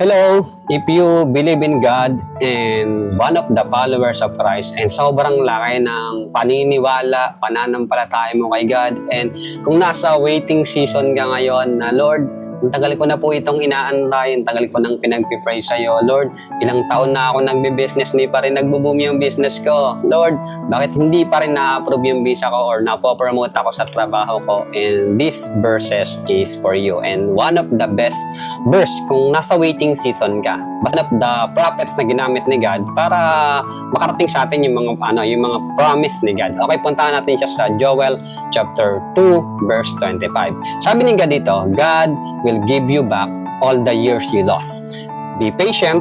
Hello, if you believe in God and one of the followers of Christ and sobrang laki ng paniniwala, pananampalataya mo kay God, and kung nasa waiting season ka ngayon na Lord, ang tagal ko na po itong inaantay, ang tagal ko nang pinagpipray sa'yo, Lord, ilang taon na ako nagbe-business, hindi pa rin nagbo-boom yung business ko. Lord, bakit hindi pa rin na-approve yung visa ko or na-promote ako sa trabaho ko? And this verses is for you. And one of the best verse kung nasa waiting season ka. One of the prophets na ginamit ni God para makarating sa atin yung mga promise ni God. Okay, puntahan natin siya sa Joel chapter 2 verse 25. Sabi ni God dito, God will give you back all the years you lost. Be patient,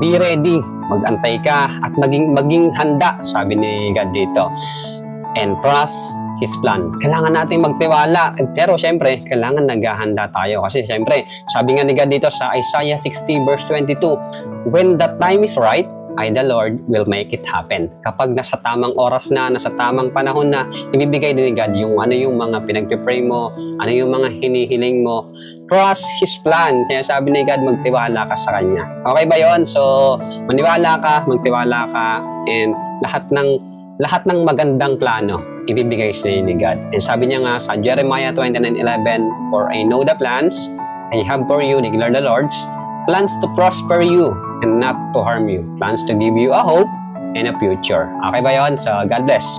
be ready. Mag-antay ka at maging handa, sabi ni God dito. And trust His plan. Kailangan natin magtiwala. Pero syempre, kailangan naghahanda tayo. Kasi syempre, sabi nga ni God dito sa Isaiah 60 verse 22, when the time is right, I, the Lord, will make it happen. Kapag nasa tamang oras na, nasa tamang panahon na, ibibigay din ni God yung mga pinagpipray mo, ano yung mga hinihiling mo. Trust His plan. Kaya sabi ni God, magtiwala ka sa Kanya. Okay ba yon? So, maniwala ka, magtiwala ka, and lahat ng magandang plano, ibibigay sa ni God. And sabi niya nga sa Jeremiah 29:11, for I know the plans I have for you, declare the Lord's, plans to prosper you and not to harm you, plans to give you a hope and a future. Okay ba yun? So, God bless.